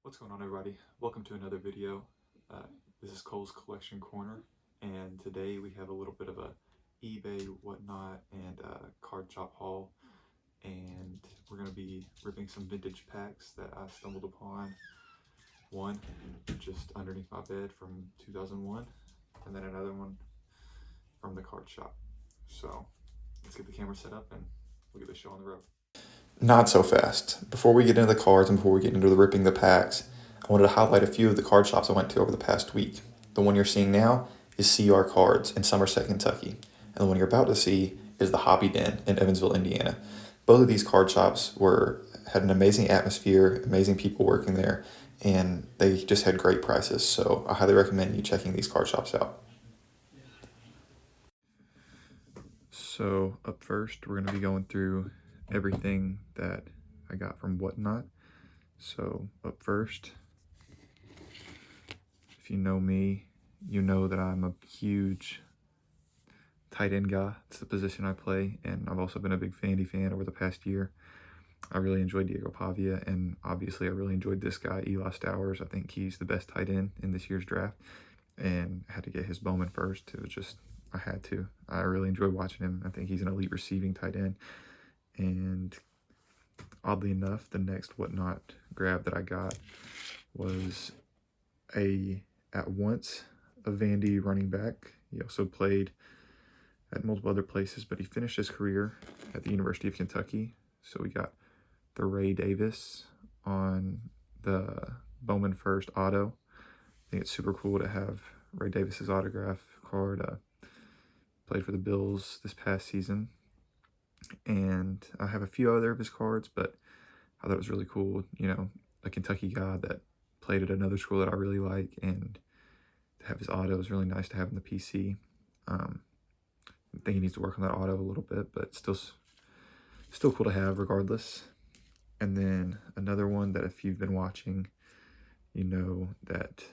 What's going on, everybody? Welcome to another video. This is Cole's Collection Corner, and today we have a little bit of a eBay whatnot and card shop haul, and we're going to be ripping some vintage packs that I stumbled upon. One just underneath my bed from 2001, and then another one from the card shop. So let's get the camera set up and we'll get the show on the road. Not so fast. Before we get into the cards and before we get into the ripping the packs, I wanted to highlight a few of the card shops I went to over the past week. The one you're seeing now is CR Cards in Somerset, Kentucky, and the one you're about to see is the Hobby Den in Evansville, Indiana. Both of these card shops had an amazing atmosphere, amazing people working there, and they just had great prices. So I highly recommend you checking these card shops out. So up first, we're going to be going through everything that I got from Whatnot. So up first, if you know me, you know that I'm a huge tight end guy. It's the position I play, and I've also been a big Fandy fan over the past year. I really enjoyed Diego Pavia, and obviously I really enjoyed this guy, Eli Stowers. I think he's the best tight end in this year's draft, and I had to get his Bowman first. It was just, I had to. I really enjoyed watching him. I think he's an elite receiving tight end. And oddly enough, the next Whatnot grab that I got was at once a Vandy running back. He also played at multiple other places, but he finished his career at the University of Kentucky. So we got the Ray Davis on the Bowman First auto. I think it's super cool to have Ray Davis's autograph card. Played for the Bills this past season. And I have a few other of his cards, but I thought it was really cool, you know, a Kentucky guy that played at another school that I really like, and to have his auto is really nice to have in the PC. I think he needs to work on that auto a little bit, but still cool to have regardless. And then another one that if you've been watching, you know that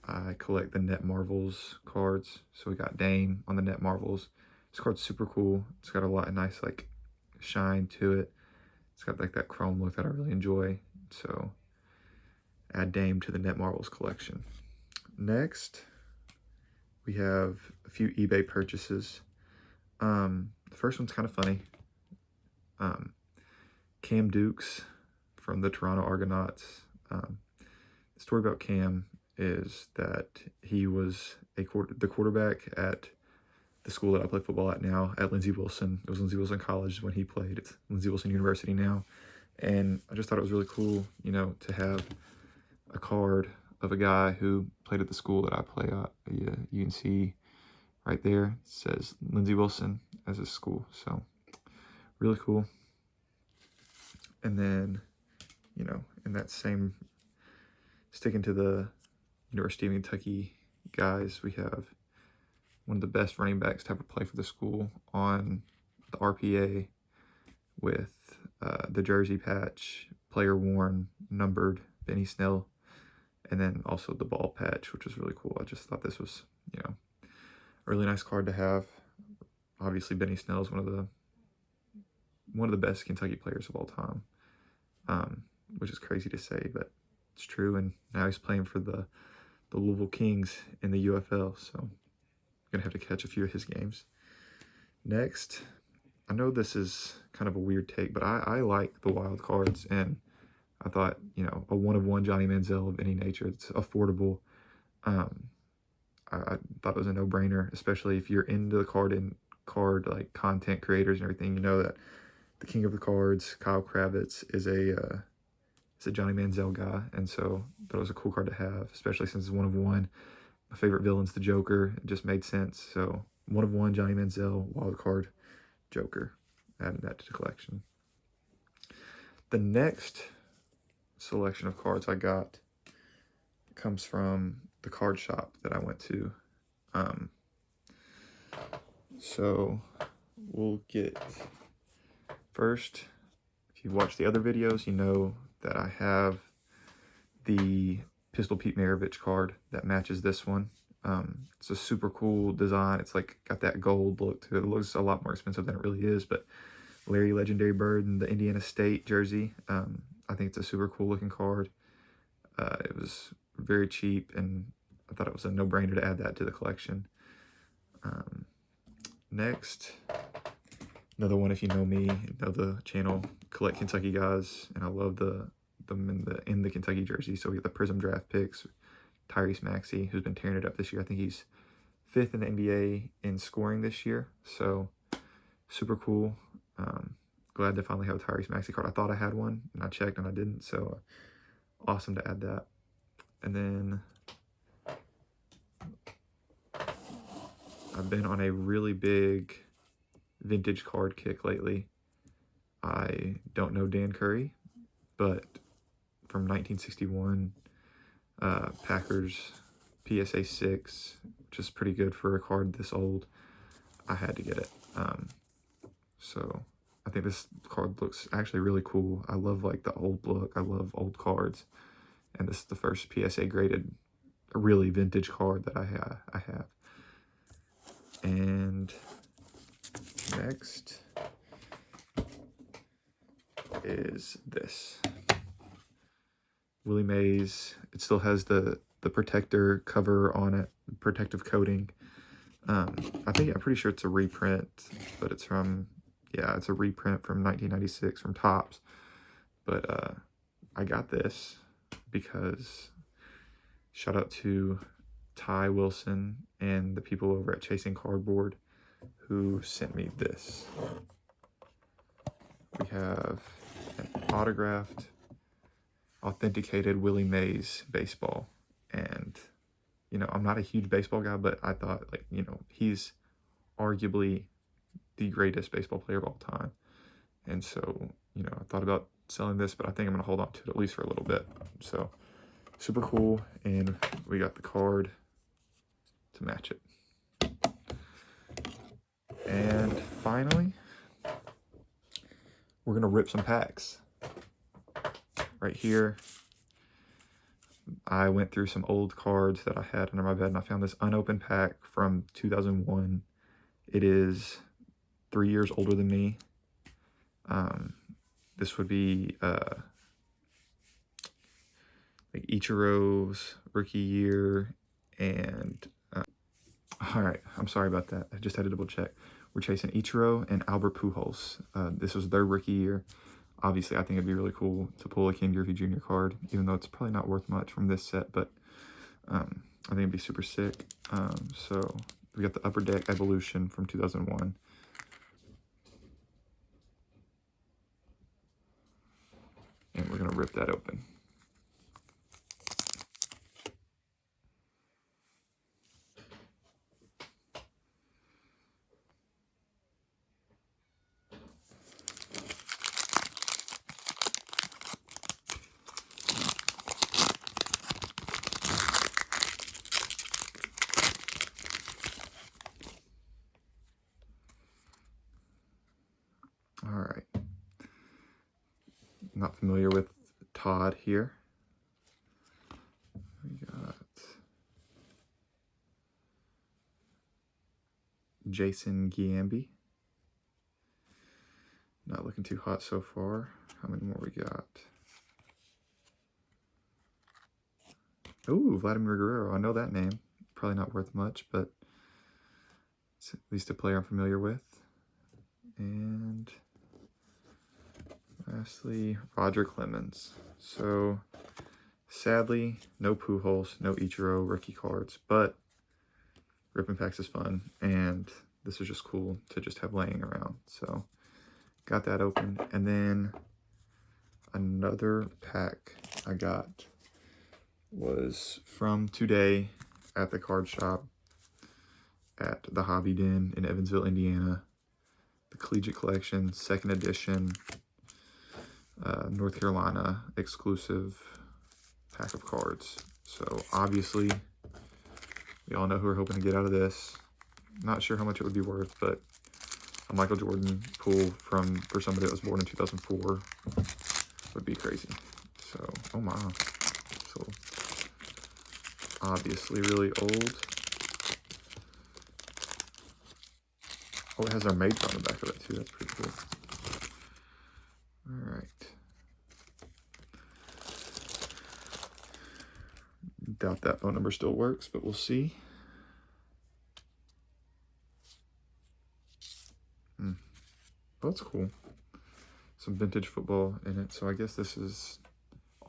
I collect the Net Marvels cards. So we got Dame on the Net Marvels. This card's super cool. It's got a lot of nice like shine to it. It's got like that chrome look that I really enjoy. So add Dame to the Net Marvels collection. Next, we have a few eBay purchases. The first one's kind of funny. Cam Dukes from the Toronto Argonauts. The story about Cam is that he was the quarterback at the school that I play football at now, at Lindsey Wilson. It was Lindsey Wilson College when he played. It's Lindsey Wilson University now. And I just thought it was really cool, you know, to have a card of a guy who played at the school that I play at. You can see right there, it says Lindsey Wilson as his school. So really cool. And then, you know, in that same, sticking to the University of Kentucky guys, we have one of the best running backs to ever play for the school on the RPA with the jersey patch, player worn, numbered Benny Snell, and then also the ball patch, which was really cool. I just thought this was, you know, a really nice card to have. Obviously, Benny Snell is one of the best Kentucky players of all time, which is crazy to say, but it's true. And now he's playing for the Louisville Kings in the UFL, so I'm gonna have to catch a few of his games. Next, I know this is kind of a weird take, but I like the wild cards, and I thought, you know, a one-of-one Johnny Manziel of any nature, it's affordable. I thought it was a no-brainer, especially if you're into the card like content creators and everything. You know that the king of the cards, Kyle Kravitz, is a Johnny Manziel guy, and so that was a cool card to have, especially since it's one-of-one. My favorite villain's the Joker. It just made sense. So one-of-one Johnny Manziel, wild card, Joker. Adding that to the collection. The next selection of cards I got comes from the card shop that I went to. So we'll get first, if you've watched the other videos, you know that I have the Pistol Pete Maravich card that matches this one. It's a super cool design. It's like got that gold look to it. It looks a lot more expensive than it really is, but Larry Legendary Bird and the Indiana State jersey. I think it's a super cool looking card. It was very cheap, and I thought it was a no-brainer to add that to the collection. Next, another one, if you know me, know the channel, Collect Kentucky Guys, and I love them in the Kentucky jersey. So we got the Prism draft picks, Tyrese Maxey, who's been tearing it up this year. I think he's 5th in the NBA in scoring this year, so super cool. Glad to finally have a Tyrese Maxey card. I thought I had one, and I checked, and I didn't, so awesome to add that. And then I've been on a really big vintage card kick lately. I don't know Dan Curry, but from 1961, Packers PSA 6, which is pretty good for a card this old. I had to get it. So I think this card looks actually really cool. I love like the old look. I love old cards. And this is the first PSA graded, really vintage card that I have. And next is this. Willie Mays. It still has the protector cover on it, protective coating. I'm pretty sure it's a reprint, but it's from, yeah, it's a reprint from 1996 from Topps. But I got this because shout out to Ty Wilson and the people over at Chasing Cardboard who sent me this. We have an autographed, authenticated Willie Mays baseball. And, you know, I'm not a huge baseball guy, but I thought, like, you know, he's arguably the greatest baseball player of all time. And so, you know, I thought about selling this, but I think I'm going to hold on to it at least for a little bit. So, super cool. And we got the card to match it. And finally, we're going to rip some packs. Right here, I went through some old cards that I had under my bed, and I found this unopened pack from 2001. It is 3 years older than me. This would be like Ichiro's rookie year, and all right, I'm sorry about that. I just had to double check. We're chasing Ichiro and Albert Pujols. This was their rookie year. Obviously, I think it'd be really cool to pull a Ken Griffey Jr. card, even though it's probably not worth much from this set, but I think it'd be super sick. So we got the Upper Deck Evolution from 2001. And we're going to rip that open. All right. Not familiar with Todd here. We got Jason Giambi. Not looking too hot so far. How many more we got? Ooh, Vladimir Guerrero. I know that name. Probably not worth much, but it's at least a player I'm familiar with. And lastly, Roger Clemens. So, sadly, no Pujols, no Ichiro rookie cards, but ripping packs is fun, and this is just cool to just have laying around. So, got that open, and then another pack I got was from today at the card shop at the Hobby Den in Evansville, Indiana. The Collegiate Collection, 2nd edition, North Carolina exclusive pack of cards. So obviously, we all know who we're hoping to get out of this. Not sure how much it would be worth, but a Michael Jordan pull for somebody that was born in 2004 would be crazy. So, oh my. So, obviously really old. Oh, it has our major on the back of it too. That's pretty cool. All right. Doubt that phone number still works, but we'll see. Oh, that's cool. Some vintage football in it. So I guess this is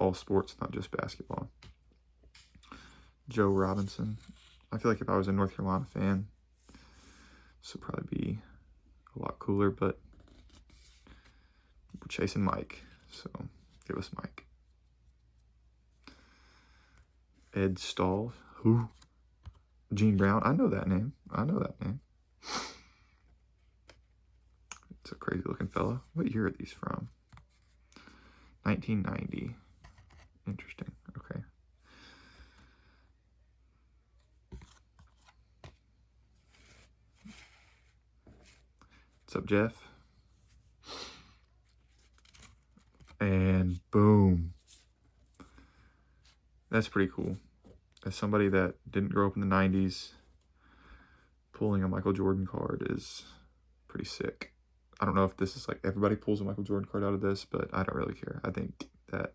all sports, not just basketball. Joe Robinson. I feel like if I was a North Carolina fan, this would probably be a lot cooler, but we're chasing Mike, so give us Mike. Ed Stahl. Who? Gene Brown. I know that name. It's a crazy looking fella. What year are these from? 1990. Interesting. Okay. What's up, Jeff? And boom. That's pretty cool. As somebody that didn't grow up in the 90s, pulling a Michael Jordan card is pretty sick. I don't know if this is like everybody pulls a Michael Jordan card out of this, but I don't really care. I think that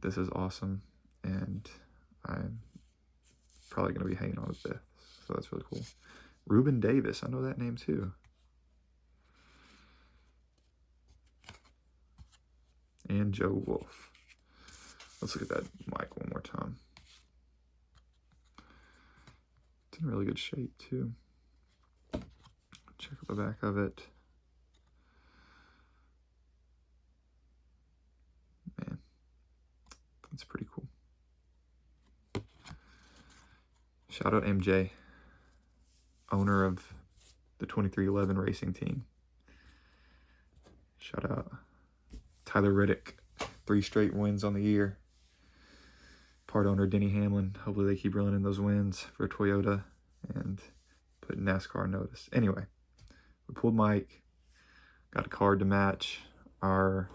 this is awesome, and I'm probably going to be hanging on to this, so that's really cool. Reuben Davis, I know that name too. And Joe Wolf. Let's look at that mic one more time. It's in really good shape too. Check out the back of it. Man, that's pretty cool. Shout out MJ, owner of the 2311 racing team. Shout out Tyler Reddick, 3 straight wins on the year. Part owner Denny Hamlin. Hopefully they keep reeling in those wins for Toyota and put NASCAR on notice. Anyway, we pulled Mike, got a card to match our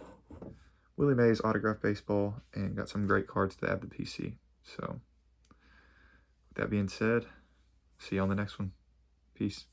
Willie Mays autograph baseball, and got some great cards to add to the PC. So with that being said, see you on the next one. Peace.